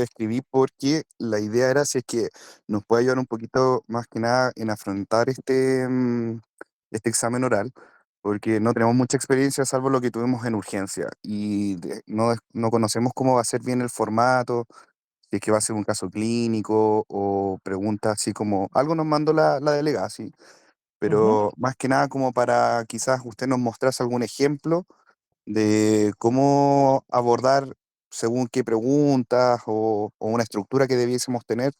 escribí porque la idea era si es que nos puede ayudar un poquito más que nada en afrontar este examen oral, porque no tenemos mucha experiencia salvo lo que tuvimos en urgencia y no conocemos cómo va a ser bien el formato, si es que va a ser un caso clínico o preguntas así como, algo nos mandó la delegada, sí, Ujú, pero más que nada como para quizás usted nos mostrase algún ejemplo de cómo abordar según qué preguntas o una estructura que debiésemos tener,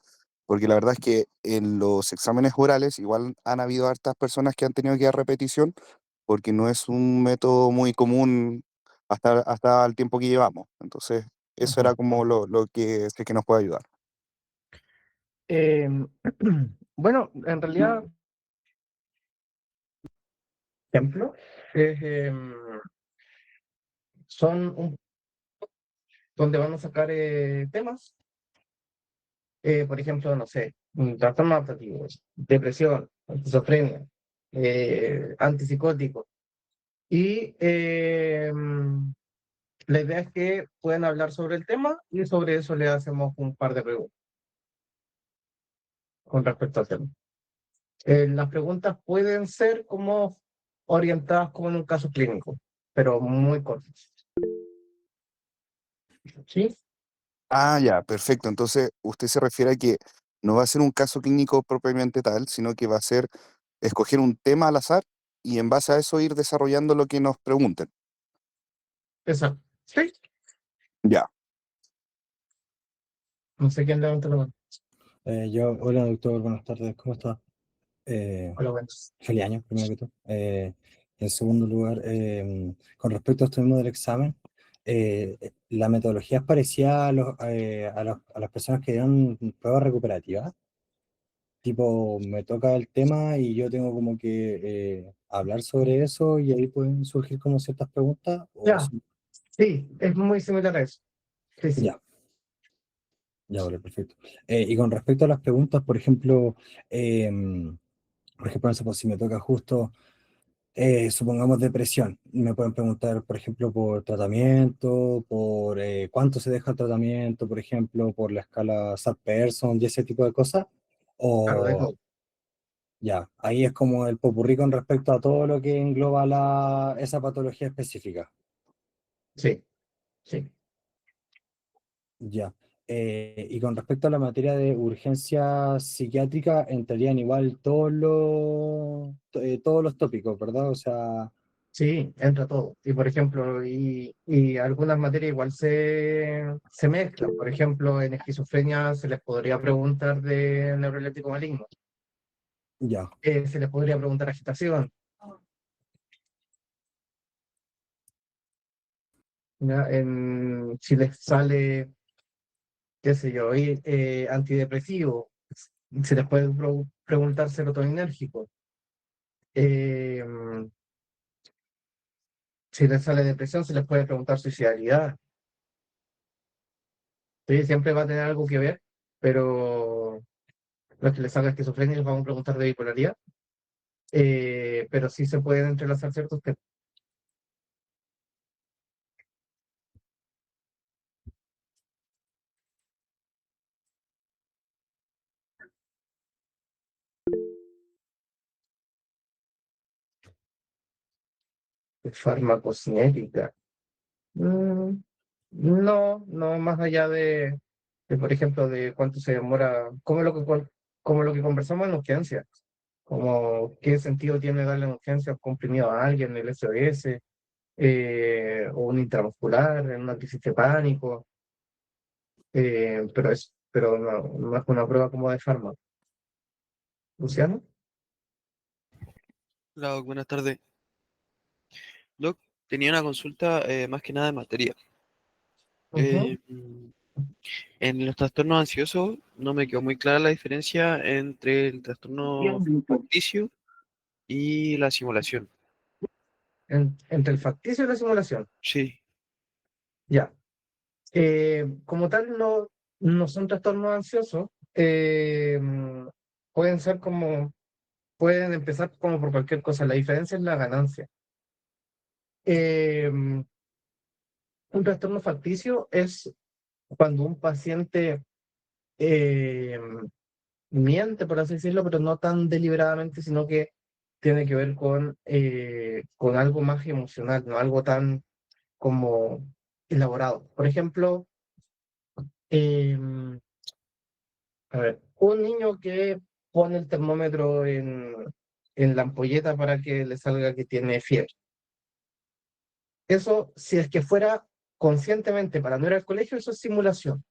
porque la verdad es que en los exámenes orales igual han habido hartas personas que han tenido que dar repetición, porque no es un método muy común hasta el tiempo que llevamos. Entonces, eso era ujú. como lo que sé que nos puede ayudar. Em, bueno, en realidad, ejemplo, es, son donde van a sacar temas, por ejemplo, no sé, trastornos adaptativos, depresión, esquizofrenia, antipsicóticos. Y la idea es que puedan hablar sobre el tema y sobre eso le hacemos un par de preguntas con respecto al tema. Las preguntas pueden ser como orientadas como en un caso clínico, pero muy cortas. ¿Sí? Ah, ya, perfecto. Entonces, usted se refiere a que no va a ser un caso clínico propiamente tal, sino que va a ser escoger un tema al azar y en base a eso ir desarrollando lo que nos pregunten. Exacto. Sí. Ya. No sé quién levanta la mano. Hola doctor, buenas tardes, ¿cómo está? Eh, Hola, bueno. Feliz año, primero que todo. En segundo lugar, con respecto a esto mismo del examen, la metodología es parecida a las personas que dieron pruebas recuperativas. Tipo, me toca el tema y yo tengo como que hablar sobre eso y ahí pueden surgir como ciertas preguntas. Ya, sí, es muy similar a eso. Sí, sí. Ya, ya, vale, perfecto. Y con respecto a las preguntas, por ejemplo, no sé, pues, si me toca justo supongamos depresión, me pueden preguntar, por ejemplo, por tratamiento, por cuánto se deja el tratamiento, por ejemplo, por la escala SAP-Person y ese tipo de cosas. Claro, de O todo. ya, ahí es como el popurrí con respecto a todo lo que engloba esa patología específica. Sí, sí. Ya. Y con respecto a la materia de urgencia psiquiátrica, entrarían igual todos los tópicos, ¿verdad? O sea, Sí, entra todo. Y por ejemplo, y algunas materias igual se mezclan. Por ejemplo, en esquizofrenia se les podría preguntar de neuroleptico maligno. ya. Se les podría preguntar agitación. ¿Ya? Si les sale, qué sé yo, antidepresivo, se les puede preguntar serotoninérgico. Eh, si les sale depresión, se les puede preguntar suicidalidad. Sí, siempre va a tener algo que ver, pero los que les salga esquizofrenia les vamos a preguntar de bipolaridad. Pero sí se pueden entrelazar ciertos temas. Farmacocinética. Mm, no, no más allá por ejemplo, de cuánto se demora, como lo que conversamos en urgencia, como qué sentido tiene darle en urgencia un comprimido a alguien, el SOS, o un intramuscular, en una crisis de pánico, pero no, no es una prueba como de fármaco. ¿Luciano? Hola, Doc, buenas tardes. Doc, tenía una consulta más que nada de materia. Ujú. En los trastornos ansiosos no me quedó muy clara la diferencia entre el trastorno facticio y la simulación. Entre el facticio y la simulación. Sí, Ya. Como tal, no, no son trastornos ansiosos. Pueden ser como, pueden empezar como por cualquier cosa. La diferencia es la ganancia. Eh, un trastorno facticio es cuando un paciente eh, miente, por así decirlo, pero no tan deliberadamente, sino que tiene que ver con algo más emocional, no algo tan como elaborado. Por ejemplo, em, a ver, un niño que pone el termómetro en la ampolleta para que le salga que tiene fiebre. Eso, si es que fuera conscientemente para no ir al colegio, eso es simulación,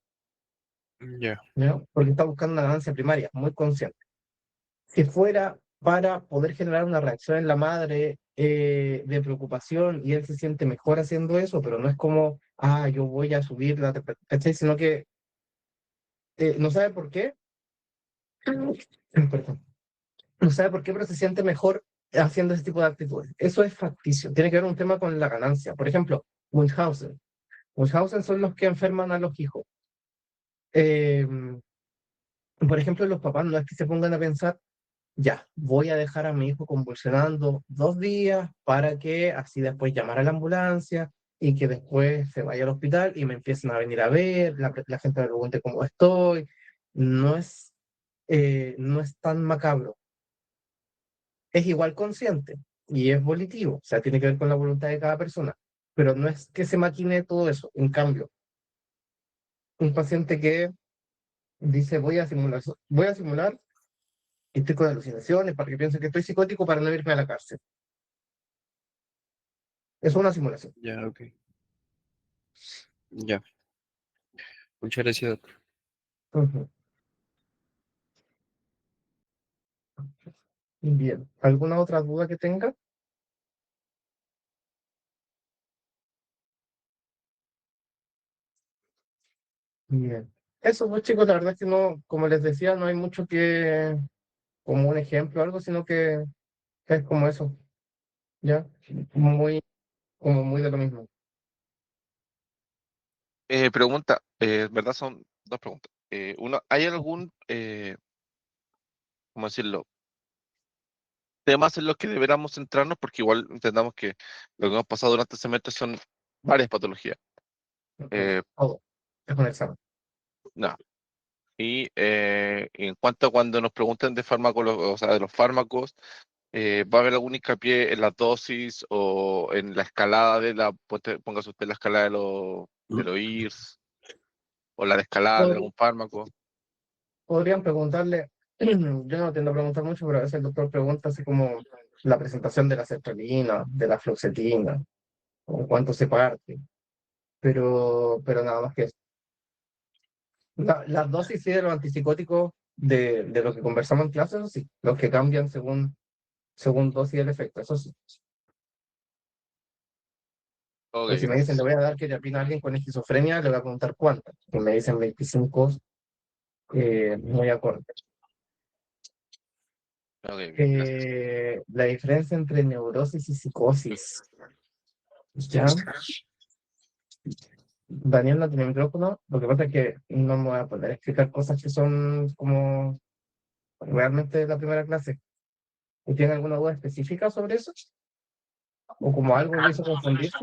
Ya, ¿no? Porque está buscando una ganancia primaria, muy consciente. Si fuera para poder generar una reacción en la madre de preocupación y él se siente mejor haciendo eso, pero no es como, yo voy a subir la temperatura, ¿cachai? Sino que no sabe por qué, perdón, no sabe por qué, pero se siente mejor haciendo ese tipo de actitudes. Eso es facticio, tiene que ver un tema con la ganancia. Por ejemplo, Munchausen. Munchausen son los que enferman a los hijos. Eh, por ejemplo, los papás no es que se pongan a pensar, ya, voy a dejar a mi hijo convulsionando 2 días para que así después llamar a la ambulancia y que después se vaya al hospital y me empiecen a venir a ver, la gente me pregunte cómo estoy. No es, no es tan macabro. Es igual consciente y es volitivo, o sea, tiene que ver con la voluntad de cada persona, pero no es que se maquine todo eso. En cambio, un paciente que dice voy a simular y estoy con alucinaciones para que piensen que estoy psicótico para no irme a la cárcel. Es una simulación. ya, ok. Ya. Muchas gracias, doctor. Ujú. Bien. ¿Alguna otra duda que tenga? Bien. Eso, pues chicos, la verdad es que no, como les decía, no hay mucho que, como un ejemplo o algo, sino que es como eso, ¿ya? Muy, como muy de lo mismo. Pregunta, ¿verdad? Son dos preguntas. Uno, ¿hay algún, cómo decirlo, temas en los que deberíamos centrarnos? Porque igual entendamos que lo que hemos pasado durante el semestre son varias patologías. Ujú. Eh, Todo. Es un examen. no. Y en cuanto a cuando nos pregunten de fármacos, o sea, de los fármacos, ¿va a haber algún hincapié en la dosis o en la escalada póngase usted la escalada de los IRS o la de escalada de Pod- algún fármaco? Podrían preguntarle, yo no tiendo a preguntar mucho, pero a veces el doctor pregunta así como la presentación de la sertralina, de la fluoxetina, o cuánto se parte, pero nada más que eso. Las dosis sí de los antipsicóticos de lo que conversamos en clase, eso sí, los que cambian según dosis del efecto, eso sí. Ok, Pues si me dicen, le voy a dar quetiapina a alguien con esquizofrenia, le voy a preguntar cuántas. Si me dicen 25, muy acorde. ok, bien, gracias. La diferencia entre neurosis y psicosis. ¿Ya? Daniel no tiene micrófono. Lo que pasa es que no me voy a poder explicar cosas que son como realmente de la primera clase. ¿Y tiene alguna duda específica sobre eso? ¿O como algo lo hizo confundirse?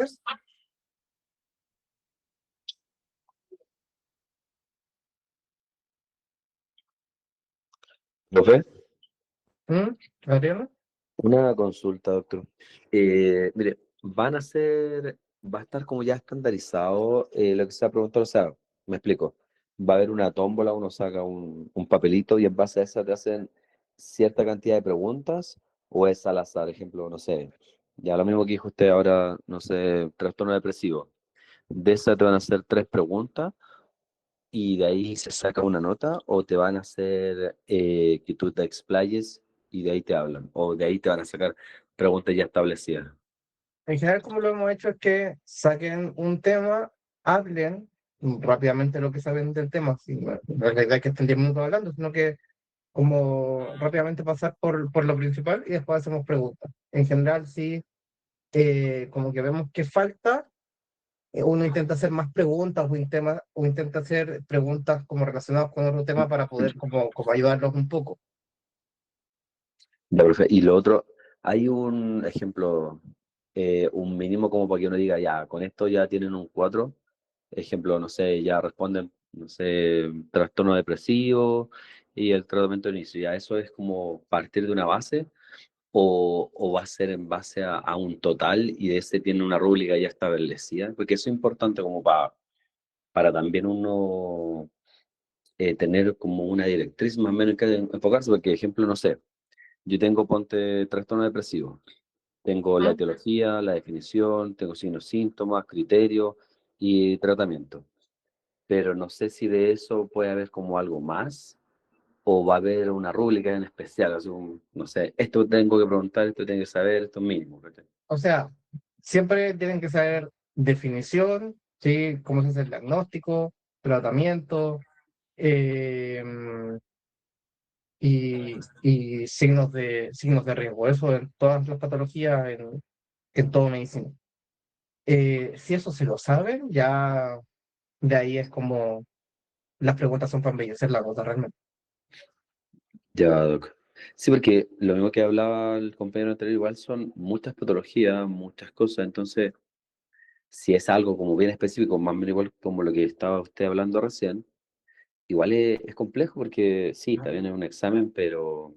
Profe, ¿Mm? ¿Adriana? una consulta, doctor. Mire, va a estar como ya estandarizado lo que se ha preguntado, o sea, me explico. Va a haber una tómbola, uno saca un papelito y en base a esa te hacen cierta cantidad de preguntas, o es al azar, ejemplo, no sé, ya lo mismo que dijo usted ahora, no sé, trastorno depresivo. De esa te van a hacer 3 preguntas y de ahí se saca una nota o te van a hacer que tú te explayes y de ahí te hablan o de ahí te van a sacar preguntas ya establecidas. En general, como lo hemos hecho es que saquen un tema, hablen rápidamente lo que saben del tema. Sí, no es la idea que estén 10 minutos hablando, sino que como rápidamente pasar por lo principal y después hacemos preguntas. En general, sí, como que vemos que falta, uno intenta hacer más preguntas o intenta hacer preguntas como relacionadas con otro tema para poder como ayudarlos un poco. Ya, profe. Y lo otro, hay un ejemplo, un mínimo como para que uno diga, ya, con esto ya tienen un 4 ejemplo, no sé, ya responden, no sé, trastorno depresivo y el tratamiento de inicio. ¿Ya eso es como partir de una base o va a ser en base a un total y de ese tiene una rúbrica ya establecida? Porque eso es importante como para también uno tener como una directriz más o menos en que enfocarse, porque, ejemplo, no sé, yo tengo, ponte, trastorno depresivo, tengo la etiología, la definición, tengo signos, síntomas, criterios y tratamiento, pero no sé si de eso puede haber como algo más o va a haber una rúbrica en especial, así no sé, esto tengo que preguntar, esto tengo que saber, esto mismo. ¿Cachai? O sea, siempre tienen que saber definición, ¿sí? Cómo se hace el diagnóstico, tratamiento, eh, y signos de riesgo. Eso en todas las patologías, en toda medicina. Si eso se lo saben, ya de ahí es como las preguntas son para embellecer la nota realmente. Ya, Doc. Sí, porque lo mismo que hablaba el compañero anterior, igual son muchas patologías, muchas cosas, entonces, si es algo como bien específico, más o menos igual como lo que estaba usted hablando recién, igual es complejo porque sí, también es un examen, pero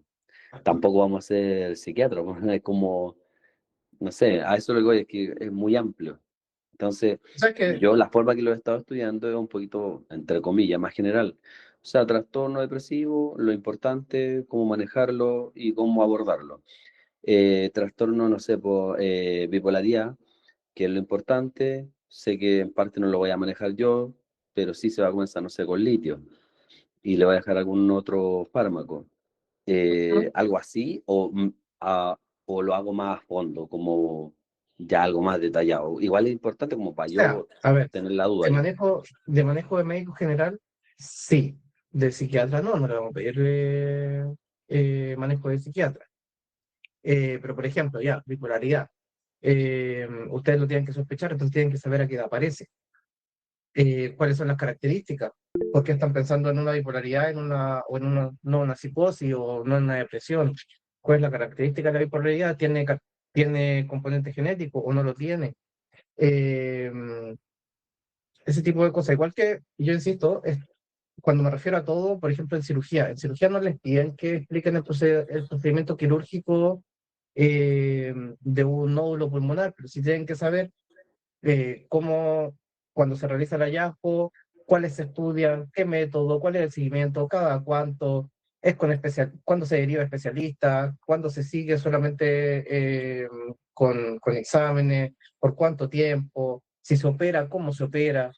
tampoco vamos a ser psiquiatras, ¿no? Es como, no sé, a eso lo que voy es que es muy amplio. Entonces, O sea que, yo la forma que lo he estado estudiando es un poquito, entre comillas, más general. O sea, trastorno depresivo, lo importante, cómo manejarlo y cómo abordarlo. Trastorno, no sé, por bipolaridad, que es lo importante. Sé que en parte no lo voy a manejar yo, pero sí se va a comenzar, no sé, con litio. Y le voy a dejar algún otro fármaco. Algo así, o lo hago más a fondo, como ya algo más detallado. Igual es importante como para o sea, yo a ver, tener la duda ahí. de manejo de médico general, sí. De psiquiatra no le vamos a pedir manejo de psiquiatra. Pero, por ejemplo, ya, bipolaridad. Ustedes lo tienen que sospechar, entonces tienen que saber a qué edad aparece. Cuáles son las características, por qué están pensando en una bipolaridad, o en una, no una psicosis o no en una depresión, cuál es la característica de la bipolaridad, tiene componente genético o no lo tiene. Eh, Ese tipo de cosas, igual que yo insisto, cuando me refiero a todo, por ejemplo, en cirugía no les piden que expliquen el procedimiento quirúrgico de un nódulo pulmonar, pero sí tienen que saber cómo, cuando se realiza el hallazgo, cuáles se estudian, qué método, cuál es el seguimiento, cada cuánto, cuándo se deriva a especialista, cuándo se sigue solamente con exámenes, por cuánto tiempo, si se opera, cómo se opera,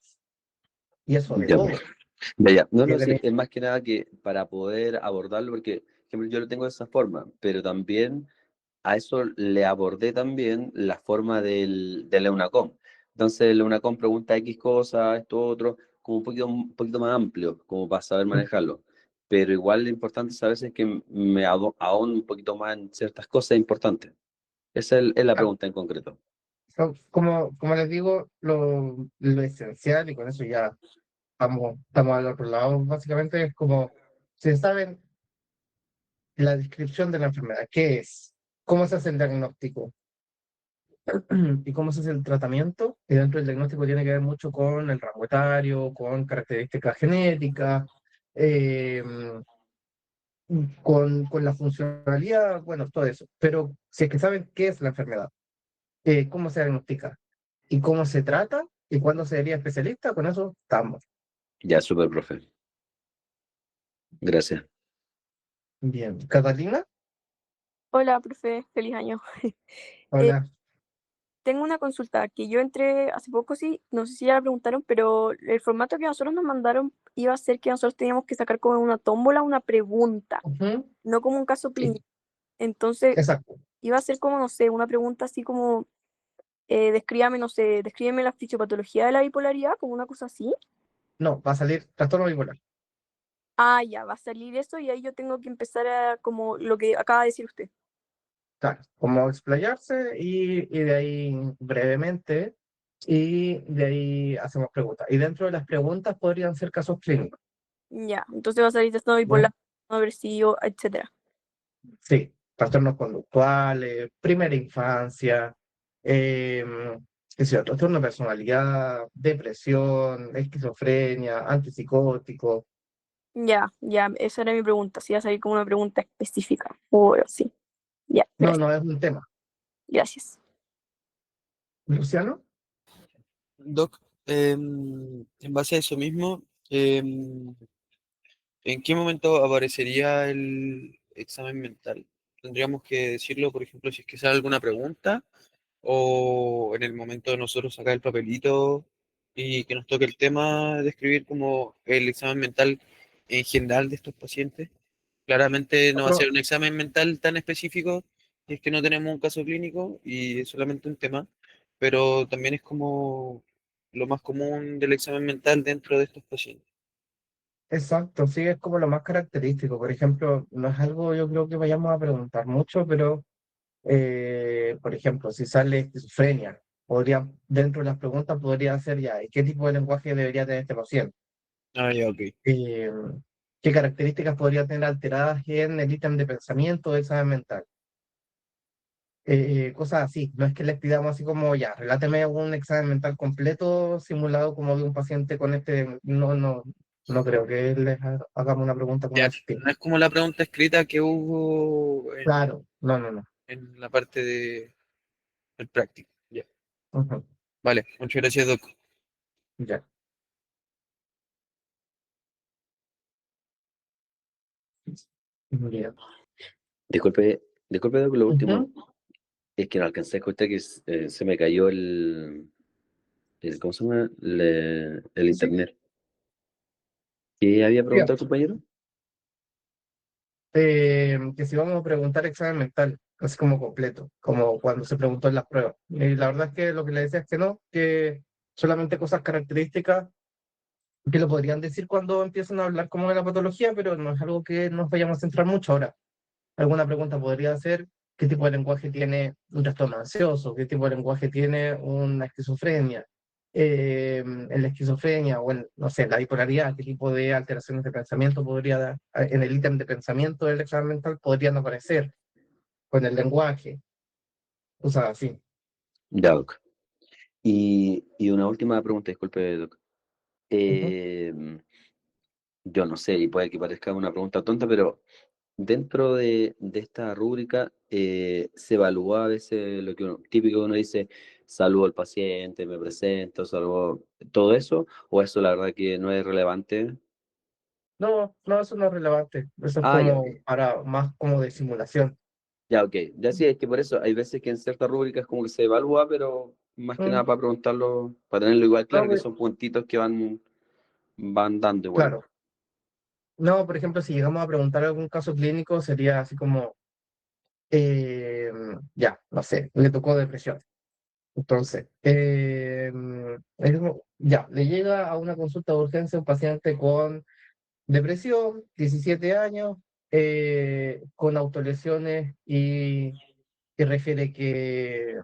y eso de Ya, todo. ya, ya. No, Y no, el de sí, mi- es más que nada que para poder abordarlo, porque por ejemplo, yo lo tengo de esa forma, pero también a eso le abordé también la forma de la UNACOM. Entonces, la UNACOM pregunta X cosas, esto otro, como un poquito más amplio, como para saber manejarlo. Pero igual lo importante es a veces que me ahondo un poquito más en ciertas cosas importantes. Esa es la pregunta en concreto. como les digo, lo esencial, y con eso ya estamos al otro lado, básicamente es como, si saben la descripción de la enfermedad, qué es, cómo se hace el diagnóstico y cómo se hace el tratamiento, y dentro del diagnóstico tiene que ver mucho con el rango etario, con características genéticas, eh, con la funcionalidad, bueno, todo eso. Pero si es que saben qué es la enfermedad, cómo se diagnostica y cómo se trata y cuándo se sería especialista, con eso estamos. Ya, súper, profe. Gracias. Bien. Catalina, Hola, profe, feliz año. Eh, hola. tengo una consulta que yo entré hace poco, sí, no sé si ya la preguntaron, pero el formato que nosotros nos mandaron iba a ser que nosotros teníamos que sacar como una tómbola una pregunta, Ujú, no como un caso sí, clínico. Entonces, exacto. iba a ser como, no sé, una pregunta así como, descríbame, no sé, descríbeme la fisiopatología de la bipolaridad, como una cosa así. No, va a salir trastorno bipolar. Ah, ya, va a salir eso y ahí yo tengo que empezar a, como lo que acaba de decir usted. Claro, como explayarse y de ahí brevemente, y de ahí hacemos preguntas. Y dentro de las preguntas podrían ser casos clínicos. Ya, entonces va a salir trastorno ¿Ya? bipolar, trastorno depresivo, etcétera. Sí, trastornos conductuales, primera infancia, eh, qué sé yo, trastorno de personalidad, depresión, esquizofrenia, antipsicótico. Ya, ya, esa era mi pregunta. Si iba a salir como una pregunta específica. O sí. Ya, No, gracias. no es un tema. Gracias. Luciano, Doc, en base a eso mismo, ¿en qué momento aparecería el examen mental? ¿Tendríamos que decirlo, por ejemplo, si es que sale alguna pregunta o en el momento de nosotros sacar el papelito y que nos toque el tema de escribir como el examen mental en general de estos pacientes? Claramente no va a ser un examen mental tan específico si es que no tenemos un caso clínico y es solamente un tema, pero también es como lo más común del examen mental dentro de estos pacientes. exacto, sí, es como lo más característico. Por ejemplo, no es algo yo creo que vayamos a preguntar mucho, pero, por ejemplo, si sale esquizofrenia, podría, dentro de las preguntas podría ser ya, ¿y qué tipo de lenguaje debería tener este paciente? Ah, ya, ok. Eh, ¿Qué características podría tener alteradas en el ítem de pensamiento del examen mental? Cosas así. No es que les pidamos así como, ya, reláteme un examen mental completo simulado como de un paciente con este. No, no, no creo que hagamos una pregunta como Ya, ese estilo. no es como la pregunta escrita que hubo Claro, no, no, no. en la parte del práctico. Ya. Ujú, Vale, muchas gracias, Doc. ya. Ya. Disculpe, disculpe, Doc, lo último Ujú, es que no alcancé a escuchar que se me cayó ¿cómo se llama? El sí, internet. ¿Qué había ya. preguntado el compañero? Que si vamos a preguntar examen mental, así como completo, como cuando se preguntó en las pruebas. Y la verdad es que lo que le decía es que no, que solamente cosas características que lo podrían decir cuando empiezan a hablar como de la patología, pero no es algo que nos vayamos a centrar mucho ahora. Alguna pregunta podría ser, ¿qué tipo de lenguaje tiene un trastorno ansioso? ¿Qué tipo de lenguaje tiene una esquizofrenia? En la esquizofrenia o en, no sé, la bipolaridad, ¿qué tipo de alteraciones de pensamiento podría dar? En el ítem de pensamiento del examen mental podrían aparecer con el lenguaje, cosas así. Ya, Doc. Y una última pregunta, disculpe, Doc. Ujú. Eh, yo no sé, y puede que parezca una pregunta tonta, pero dentro de esta rúbrica se evalúa a veces lo que típico que uno dice, saludo al paciente, me presento, saludo, todo eso, o eso la verdad que no es relevante. No, no, eso no es relevante. Eso es Ah, ya, ok. como para más como de simulación. Ya, ok. Ya sí, es que por eso hay veces que en ciertas rúbricas como que se evalúa, pero más que nada Mm, para preguntarlo, para tenerlo igual no, claro que son puntitos que van dando igual. claro. No, por ejemplo, si llegamos a preguntar algún caso clínico, sería así como, eh, ya, no sé, le tocó depresión. Entonces, ya, le llega a una consulta de urgencia un paciente con depresión, 17 años, con autolesiones y refiere que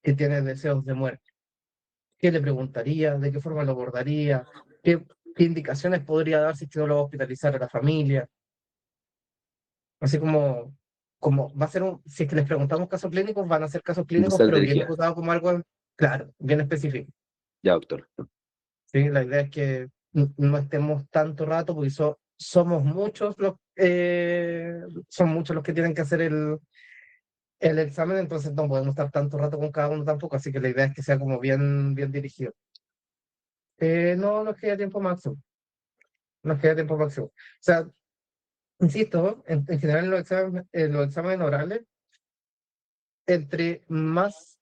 tiene deseos de muerte. ¿Qué le preguntaría? ¿De qué forma lo abordaría? ¿Qué indicaciones podría dar si es que no lo va a hospitalizar a la familia? Así como va a ser si es que les preguntamos casos clínicos, van a ser casos Va a clínicos, ser pero bien dirigida. acotados como algo, claro, bien específico. Ya, doctor. ¿Sí? La idea es que no estemos tanto rato, porque son muchos los que tienen que hacer el examen, entonces no podemos estar tanto rato con cada uno tampoco, así que la idea es que sea como bien, bien dirigido. No nos queda tiempo máximo, nos queda tiempo máximo. O sea, insisto, en general en los exámenes orales, entre más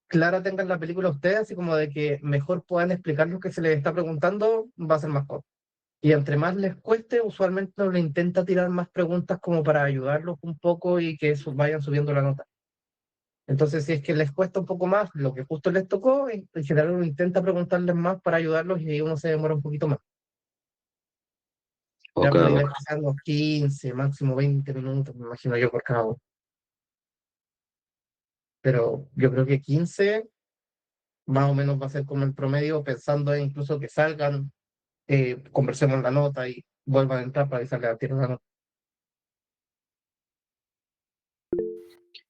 clara tengan la película ustedes, así como de que mejor puedan explicar lo que se les está preguntando, va a ser más corto. Y entre más les cueste, usualmente uno le intenta tirar más preguntas como para ayudarlos un poco y que vayan subiendo la nota. Entonces, si es que les cuesta un poco más lo que justo les tocó, en general uno intenta preguntarles más para ayudarlos y ahí uno se demora un poquito más. Ya, Ok, pero la idea es doc. que sean unos 15, máximo 20 minutos, me imagino yo, por cada uno. Pero yo creo que 15 más o menos va a ser como el promedio, pensando en incluso que salgan, conversemos la nota y vuelvan a entrar para que salga a tirar la nota.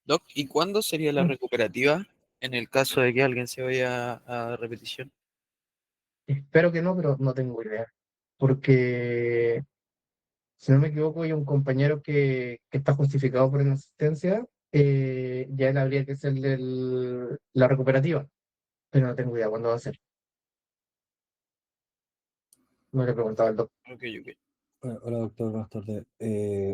Doc, ¿y cuándo sería la Mm. recuperativa? En el caso de que alguien se vaya a repetición. Espero que no, pero no tengo idea. Porque, si no me equivoco, hay un compañero que está justificado por inasistencia, ya él habría que ser la recuperativa, pero no tengo idea cuándo va a ser. No le he preguntado al doctor. Ok, ok. Hola, doctor, buenas tardes.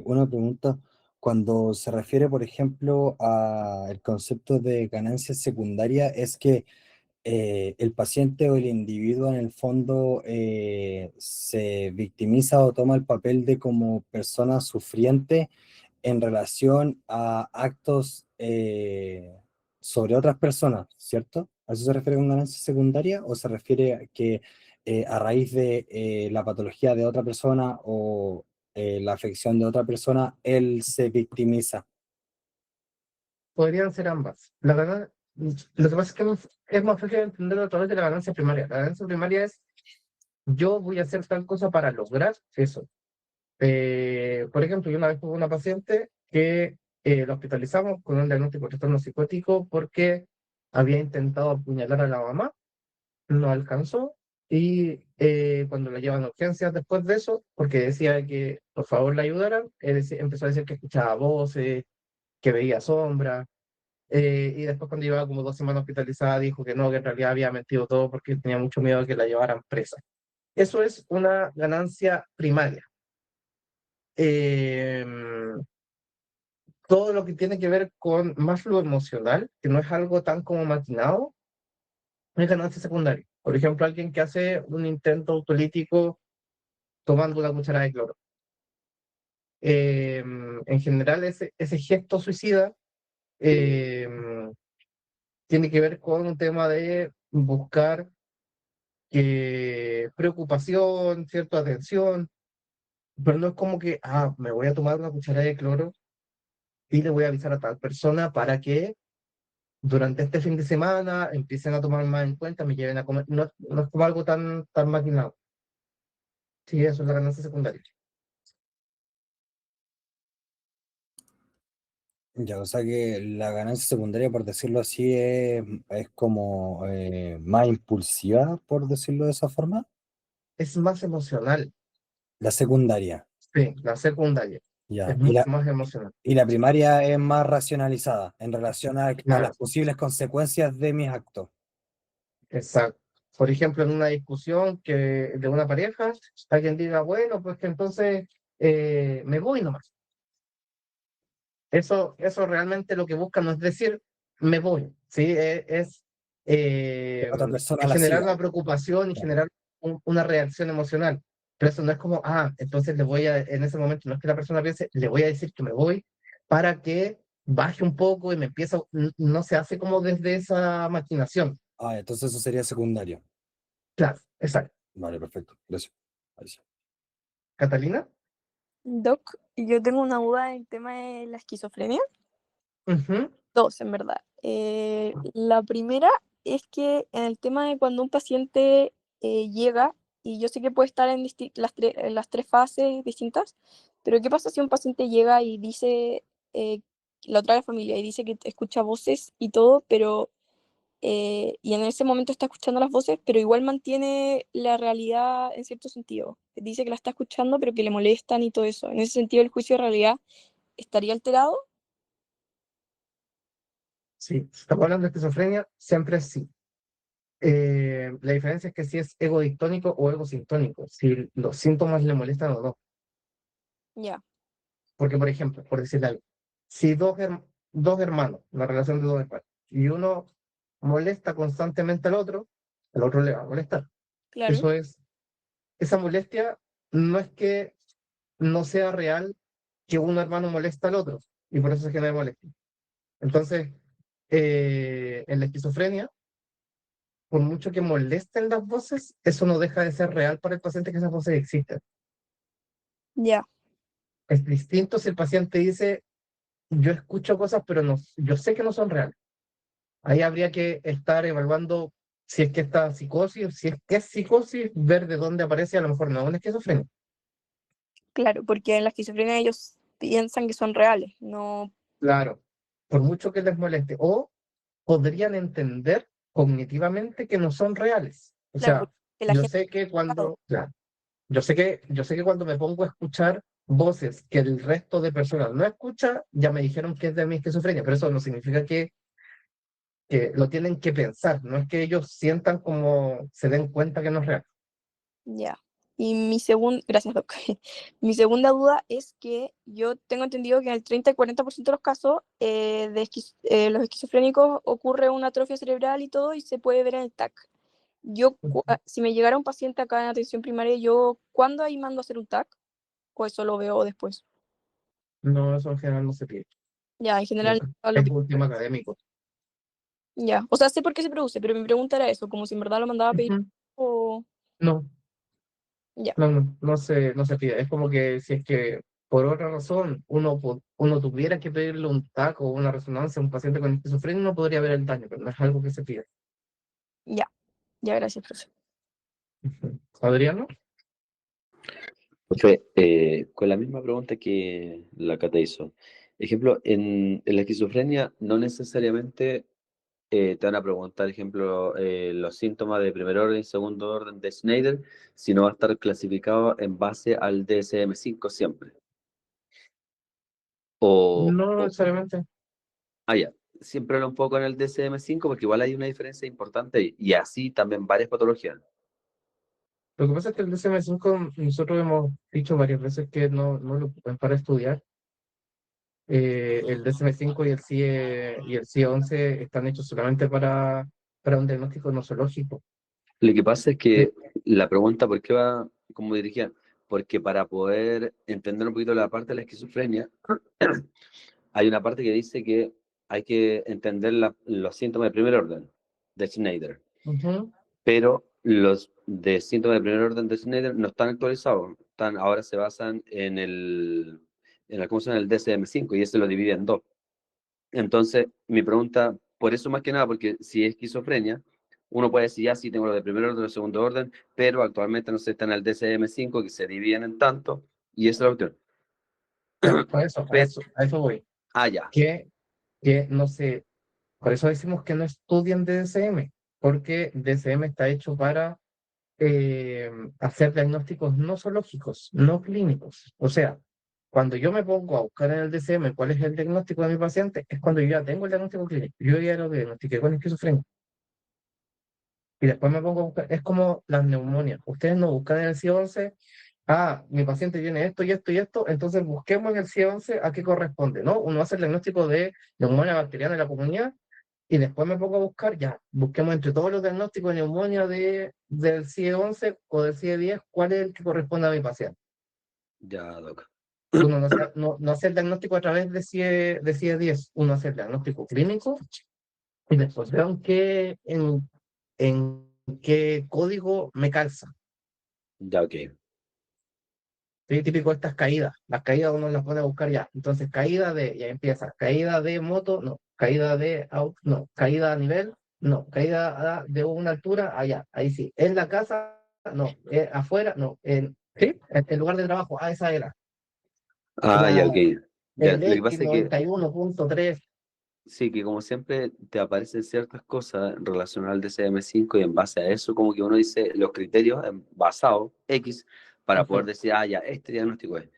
Una pregunta. Cuando se refiere, por ejemplo, al concepto de ganancia secundaria, es que el paciente o el individuo en el fondo se victimiza o toma el papel de como persona sufriente en relación a actos sobre otras personas, ¿cierto? ¿A eso se refiere con ganancia secundaria o se refiere a que a raíz de la patología de otra persona o la afección de otra persona, él se victimiza? Podrían ser ambas. Lo que pasa es que es más fácil entenderlo a través de la ganancia primaria. La ganancia primaria es: yo voy a hacer tal cosa para lograr eso. Por ejemplo, yo una vez tuve una paciente que la hospitalizamos con un diagnóstico de trastorno psicótico porque había intentado apuñalar a la mamá, no alcanzó, y cuando la llevan a urgencias después de eso, porque decía que por favor la ayudaran, empezó a decir que escuchaba voces, que veía sombras, y después cuando llevaba como 2 semanas hospitalizada dijo que no, que en realidad había mentido todo porque tenía mucho miedo de que la llevaran presa. Eso es una ganancia primaria. Eh, Todo lo que tiene que ver con más lo emocional, que no es algo tan como maquinado, es ganancia secundaria. Por ejemplo, alguien que hace un intento autolítico tomando una cucharada de cloro. En general, ese gesto suicida eh, tiene que ver con un tema de buscar preocupación, cierta atención, pero no es como que, me voy a tomar una cucharada de cloro y le voy a avisar a tal persona para que durante este fin de semana empiecen a tomar más en cuenta, me lleven a comer. No, no es como algo tan maquinado. Sí, eso es la ganancia secundaria. Ya, o sea que la ganancia secundaria, por decirlo así, es como más impulsiva, por decirlo de esa forma. Es más emocional, La secundaria, sí, la secundaria. ya. Es mucho más emocional. Y la primaria es más racionalizada en relación a las Claro, posibles consecuencias de mis actos. exacto. Por ejemplo, en una discusión de una pareja, alguien diga, bueno, pues que entonces me voy nomás. Eso realmente lo que busca no es decir, me voy, ¿sí? Otra persona Es la generar siga. una preocupación y Claro. generar una reacción emocional. Pero eso no es como, entonces en ese momento, no es que la persona piense, le voy a decir que me voy para que baje un poco y me empiece, no se hace como desde esa maquinación. Entonces eso sería secundario. Claro, exacto. Vale, perfecto. Gracias. Gracias. ¿Catalina? Doc, yo tengo una duda en el tema de la esquizofrenia. Ujú. Dos, en verdad. La primera es que en el tema de cuando un paciente llega, y yo sé que puede estar en en las tres fases distintas, pero ¿qué pasa si un paciente llega y dice, la otra familia, y dice que escucha voces y todo, pero y en ese momento está escuchando las voces, pero igual mantiene la realidad en cierto sentido? Dice que la está escuchando, pero que le molestan y todo eso. En ese sentido, el juicio de realidad estaría alterado. Sí, si estamos hablando de esquizofrenia, siempre es sí. La diferencia es que si es egodictónico o egosintónico, si los síntomas le molestan o no. Ya, Porque, por ejemplo, por decirle algo, si dos hermanos, la relación de dos hermanos, y uno molesta constantemente al otro le va a molestar. claro. Eso es, esa molestia no es que no sea real que un hermano molesta al otro, y por eso se genera molestia. Entonces, en la esquizofrenia, por mucho que molesten las voces, eso no deja de ser real para el paciente que esas voces existen. Ya, Es distinto si el paciente dice, yo escucho cosas, pero no, yo sé que no son reales. Ahí habría que estar evaluando si es que esta psicosis, si es que es psicosis, ver de dónde aparece, a lo mejor no es una esquizofrenia. claro, porque en la esquizofrenia ellos piensan que son reales, no. Claro, por mucho que les moleste. O podrían entender cognitivamente que no son reales. O Claro, sea, porque la yo gente, sé que cuando, claro, yo sé que cuando me pongo a escuchar voces que el resto de personas no escucha, ya me dijeron que es de mi esquizofrenia, pero eso no significa que lo tienen que pensar, no es que ellos sientan como se den cuenta que no es real. ya. Y mi segunda, gracias, Doc. Mi segunda duda es que yo tengo entendido que en el 30 y 40% de los casos los esquizofrénicos ocurre una atrofia cerebral y todo y se puede ver en el TAC. Si me llegara un paciente acá en atención primaria, yo, ¿cuándo ahí mando a hacer un TAC? ¿O eso lo veo después? No, eso en general no se pide. Ya, en general, no lo Es pido. un tema académico. Ya, o sea, sé por qué se produce, pero mi pregunta era eso, como si en verdad lo mandaba a pedir Ujú. o... No, Ya, no se pide. Es como que si es que por otra razón uno tuviera que pedirle un TAC o una resonancia a un paciente con esquizofrenia, no podría ver el daño, pero no es algo que se pide. ya, ya, gracias, profe. Ujú. ¿Adriano? Profe, con la misma pregunta que la Cata hizo. Ejemplo, en la esquizofrenia no necesariamente te van a preguntar, ejemplo, los síntomas de primer orden y segundo orden de Schneider, sino va a estar clasificado en base al DSM-5 siempre. O, No o, necesariamente. ya, siempre lo enfoco en el DSM-5 porque igual hay una diferencia importante y así también varias patologías. Lo que pasa es que el DSM-5 nosotros hemos dicho varias veces que no lo ocupan para estudiar. El DSM-5 y el CIE-11 están hechos solamente para un diagnóstico nosológico. Lo que pasa es Sí. que la pregunta, ¿por qué va como dirigida? Porque para poder entender un poquito la parte de la esquizofrenia, hay una parte que dice que hay que entender los síntomas de primer orden de Schneider, Ujú. pero los de síntomas de primer orden de Schneider no están actualizados, ahora se basan ¿cómo se llama? El DSM-5 y ese lo divide en dos. Entonces, mi pregunta, por eso más que nada, porque si es esquizofrenia, uno puede decir, ya sí, tengo lo de primer orden o segundo orden, pero actualmente no se está en el DSM-5, que se dividen en tanto, y esa es la cuestión. Ya, por eso, Pero, a eso voy. ya, Que, que no sé, por eso decimos que no estudien DSM, porque DSM está hecho para hacer diagnósticos nosológicos, no clínicos. O sea, cuando yo me pongo a buscar en el DSM cuál es el diagnóstico de mi paciente, es cuando yo ya tengo el diagnóstico clínico. Yo ya lo diagnostiqué con esquizofrenia. Y después me pongo a buscar, es como las neumonias. Ustedes no buscan en el CIE-11, mi paciente tiene esto y esto y esto, entonces busquemos en el CIE-11 a qué corresponde, ¿no? Uno hace el diagnóstico de neumonía bacteriana en la comunidad y después me pongo a buscar, ya, busquemos entre todos los diagnósticos de neumonía del CIE-11 o del CIE-10, cuál es el que corresponde a mi paciente. ya, doc. Uno no hace el diagnóstico a través de CIE-10, uno hace el diagnóstico clínico y después veo en qué código me calza. Ya, ok. Sí, típico de estas caídas. Las caídas uno las pone a buscar ya. Entonces, ya empieza. Caída de moto, no. Caída de auto, no. Caída a nivel, no. Caída de una altura, allá. Ahí sí. En la casa, no. Afuera, no. ¿Sí? En lugar de trabajo, esa era. Ya, ok. Ya, El lo que X pasa es que 91.3. sí, que como siempre te aparecen ciertas cosas relacionadas al DSM-5 y en base a eso como que uno dice los criterios basados X para poder Ujú. decir, ya, este diagnóstico es.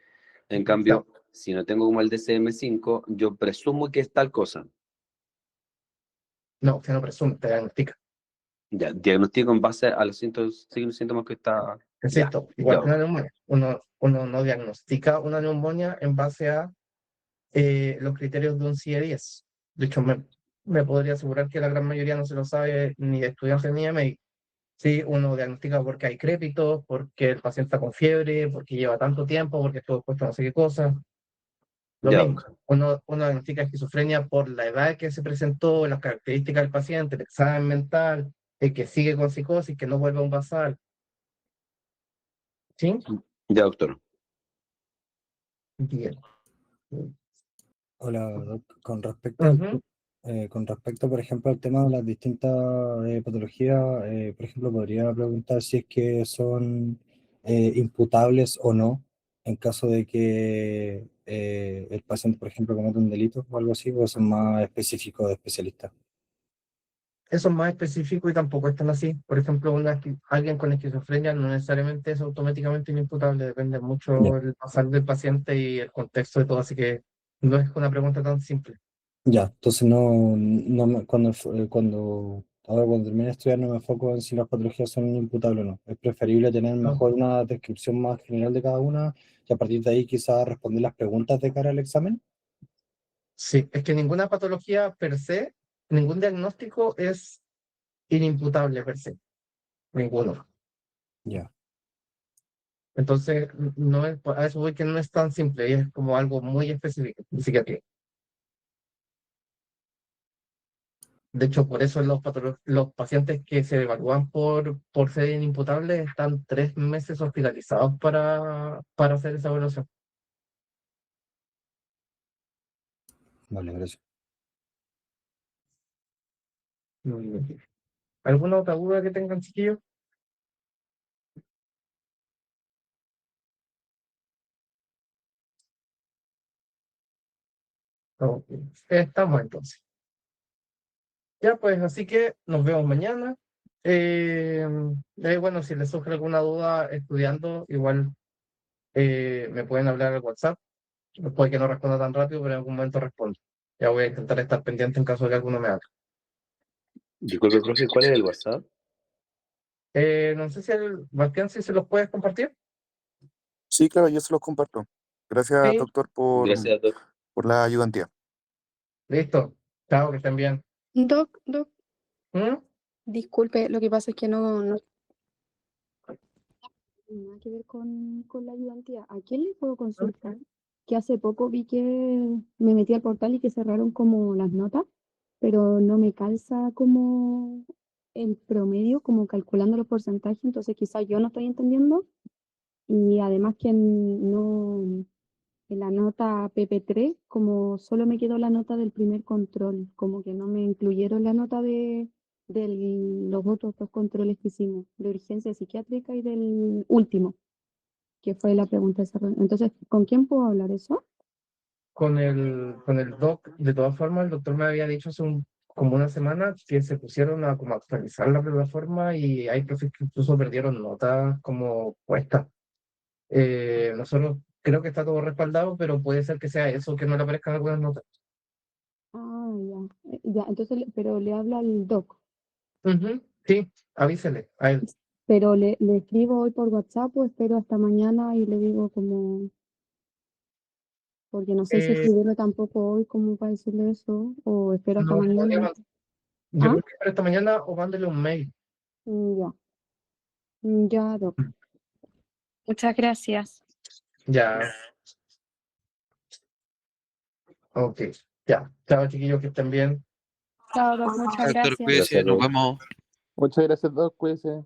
En cambio, Exacto. si no tengo como el DSM-5, yo presumo que es tal cosa. No, usted no presume, te diagnostica. Ya, diagnostico en base a los síntomas que está. Ya, Insisto, igual ya, que una neumonía. Uno no diagnostica una neumonía en base a los criterios de un CIE-10. De hecho, me podría asegurar que la gran mayoría no se lo sabe ni de estudiantes ni de médicos. Sí, uno diagnostica porque hay crépitos, porque el paciente está con fiebre, porque lleva tanto tiempo, porque estuvo expuesto a no sé qué cosa. Lo ya, mismo, uno diagnostica esquizofrenia por la edad que se presentó, las características del paciente, el examen mental, el que sigue con psicosis, que no vuelve a un basal. ¿Sí? ya, doctor. Bien. Hola, Doc. Ujú. Con respecto, por ejemplo, al tema de las distintas patologías, por ejemplo, podría preguntar si es que son imputables o no en caso de que el paciente, por ejemplo, cometa un delito o algo así, o son más específicos de especialista. eso es más específico y tampoco es tan así. Por ejemplo, alguien con esquizofrenia no necesariamente es automáticamente inimputable, depende mucho Ya. del pasar del paciente y el contexto de todo, así que no es una pregunta tan simple. Ya, entonces ahora cuando termine de estudiar no me enfoco en si las patologías son imputables o no. Es preferible tener No. mejor una descripción más general de cada una y a partir de ahí quizás responder las preguntas de cara al examen. Sí, es que ninguna patología per se, ningún diagnóstico es inimputable per se, ninguno. Ya, Entonces, no es, a eso voy que no es tan simple, y es como algo muy específico de psiquiatría. De hecho, por eso los pacientes que se evalúan por ser inimputables están 3 meses hospitalizados para hacer esa evaluación. vale, gracias. Mm. ¿Alguna otra duda que tengan, chiquillos? Ok. Estamos entonces. Ya, pues, así que nos vemos mañana. Bueno, si les surge alguna duda estudiando, igual me pueden hablar al WhatsApp. Puede que no responda tan rápido, pero en algún momento respondo. Ya voy a intentar estar pendiente en caso de que alguno me haga. Disculpe, profe, ¿cuál es el WhatsApp? No sé si Bastián, si se los puedes compartir. Sí, claro, yo se los comparto. Gracias, Sí. doctor, Gracias, doc. por la ayudantía. Listo. Chao, que estén bien. Doc, ¿Mm? disculpe, lo que pasa es que no tiene nada que ver con la ayudantía. ¿A quién le puedo consultar? Que hace poco vi que me metí al portal y que cerraron como las notas, pero no me calza como el promedio, como calculando los porcentajes, entonces quizás yo no estoy entendiendo. Y además que no, en la nota PP3, como solo me quedó la nota del primer control, como que no me incluyeron la nota de los otros dos controles que hicimos, de urgencia psiquiátrica y del último, que fue la pregunta de esa reunión. Entonces, ¿con quién puedo hablar eso? Con el doc, de todas formas, el doctor me había dicho como una semana que se pusieron a como actualizar la plataforma y hay profes que incluso perdieron notas como puestas. Nosotros creo que está todo respaldado, pero puede ser que sea eso, que no le aparezcan algunas notas. Ah, ya. Ya, entonces, pero le habla al doc. Ujú, sí, avísele a él. Pero le escribo hoy por WhatsApp o espero hasta mañana y le digo como, porque no sé si Eh, escribirle tampoco hoy como para decirle eso, o espero hasta no podría mañana. Yo ¿Ah? creo que para esta mañana o mándele un mail. Ya, ya, doc. Muchas gracias. Ya, ok. Ya, chao chiquillos, que estén bien. Chao, doc, muchas Doctor, gracias. cuídese, Gracias, nos doc. vemos. Muchas gracias, Doc. Cuídese.